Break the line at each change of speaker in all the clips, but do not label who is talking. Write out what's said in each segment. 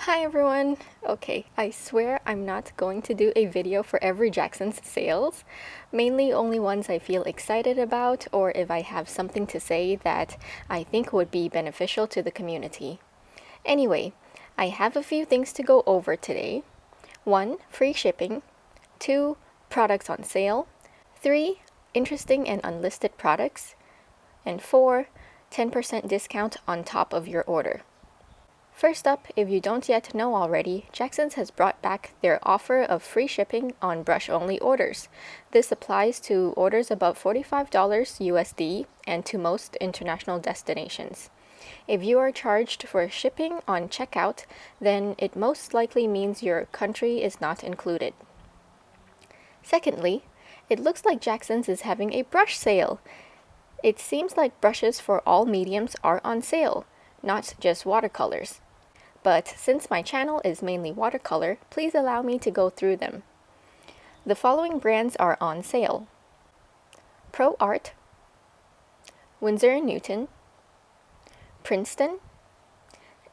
Hi everyone! Okay, I swear I'm not going to do a video for every Jackson's sales, mainly only ones I feel excited about or if I have something to say that I think would be beneficial to the community. Anyway, I have a few things to go over today. 1. Free shipping. 2. Products on sale. 3. Interesting and unlisted products. And 4. 10% discount on top of your order. First up, if you don't yet know already, Jackson's has brought back their offer of free shipping on brush-only orders. This applies to orders above $45 USD and to most international destinations. If you are charged for shipping on checkout, then it most likely means your country is not included. Secondly, it looks like Jackson's is having a brush sale. It seems like brushes for all mediums are on sale, not just watercolors. But since my channel is mainly watercolor, please allow me to go through them. The following brands are on sale: Pro Art, Winsor&Newton, Princeton,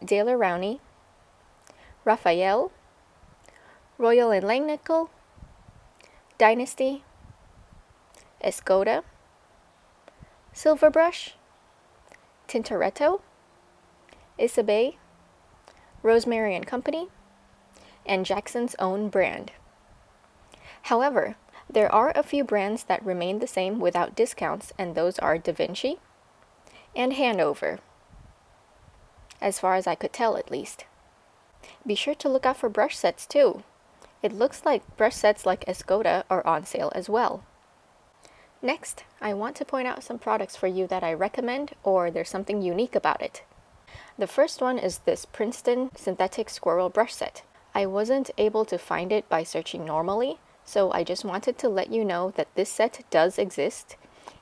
Daler Rowney, Raphael, Royal & Langnickel, Dynasty, Escoda, Silverbrush, Tintoretto, Isabey, Rosemary & Company, and Jackson's own brand. However, there are a few brands that remain the same without discounts, and those are Da Vinci and Hanover, as far as I could tell at least. Be sure to look out for brush sets too. It looks like brush sets like Escoda are on sale as well. Next, I want to point out some products for you that I recommend or there's something unique about it. The first one is this Princeton synthetic squirrel brush set. I wasn't able to find it by searching normally, so I just wanted to let you know that this set does exist,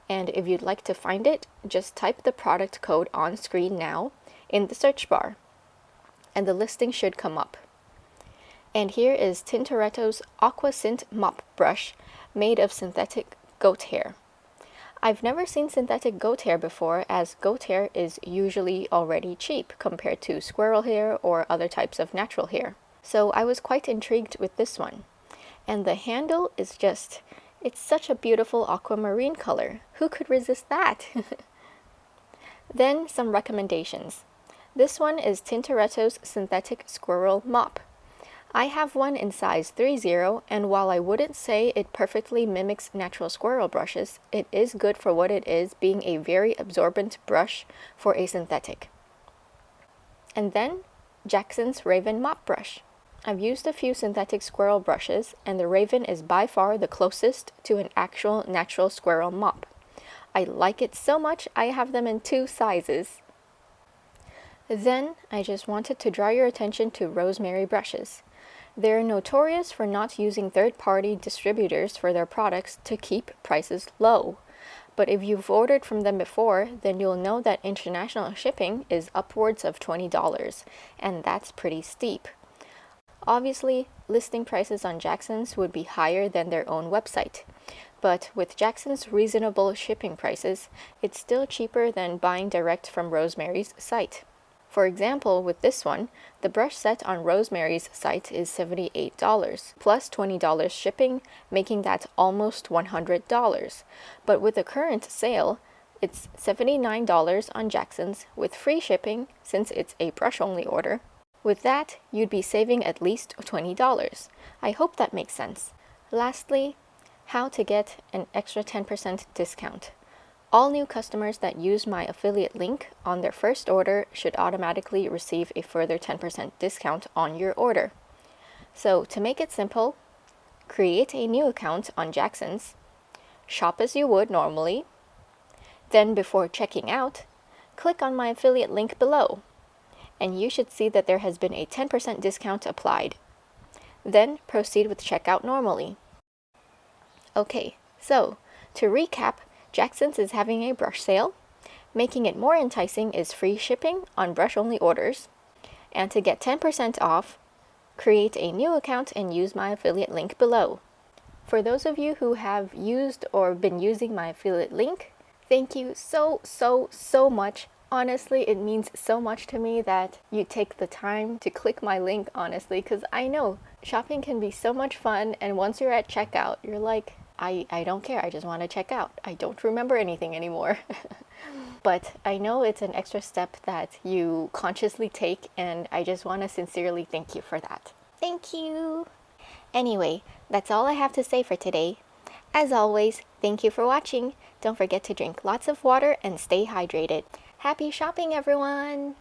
and if you'd like to find it, just type the product code on screen now in the search bar, and the listing should come up. And here is Tintoretto's Aqua Synth mop brush made of synthetic goat hair. I've never seen synthetic goat hair before, as goat hair is usually already cheap compared to squirrel hair or other types of natural hair. So I was quite intrigued with this one. And the handle is it's such a beautiful aquamarine color. Who could resist that? Then some recommendations. This one is Tintoretto's Synthetic Squirrel Mop. I have one in size 3/0, and while I wouldn't say it perfectly mimics natural squirrel brushes, it is good for what it is, being a very absorbent brush for a synthetic. And then, Jackson's Raven Mop Brush. I've used a few synthetic squirrel brushes, and the Raven is by far the closest to an actual natural squirrel mop. I like it so much, I have them in 2 sizes. Then, I just wanted to draw your attention to Rosemary Brushes. They're notorious for not using third-party distributors for their products to keep prices low. But if you've ordered from them before, then you'll know that international shipping is upwards of $20, and that's pretty steep. Obviously, listing prices on Jackson's would be higher than their own website. But with Jackson's reasonable shipping prices, it's still cheaper than buying direct from Rosemary's site. For example, with this one, the brush set on Rosemary's site is $78, plus $20 shipping, making that almost $100. But with the current sale, it's $79 on Jackson's with free shipping, since it's a brush-only order. With that, you'd be saving at least $20. I hope that makes sense. Lastly, how to get an extra 10% discount. All new customers that use my affiliate link on their first order should automatically receive a further 10% discount on your order. So to make it simple, create a new account on Jackson's, shop as you would normally, then before checking out, click on my affiliate link below, and you should see that there has been a 10% discount applied. Then proceed with checkout normally. Okay, so to recap, Jackson's is having a brush sale. Making it more enticing is free shipping on brush-only orders. And to get 10% off, create a new account and use my affiliate link below. For those of you who have used or been using my affiliate link, thank you so much. Honestly, it means so much to me that you take the time to click my link, honestly, because I know shopping can be so much fun, and once you're at checkout, you're like, I don't care, I just want to check out. I don't remember anything anymore. But I know it's an extra step that you consciously take, and I just want to sincerely thank you for that. Thank you! Anyway, that's all I have to say for today. As always, thank you for watching. Don't forget to drink lots of water and stay hydrated. Happy shopping, everyone!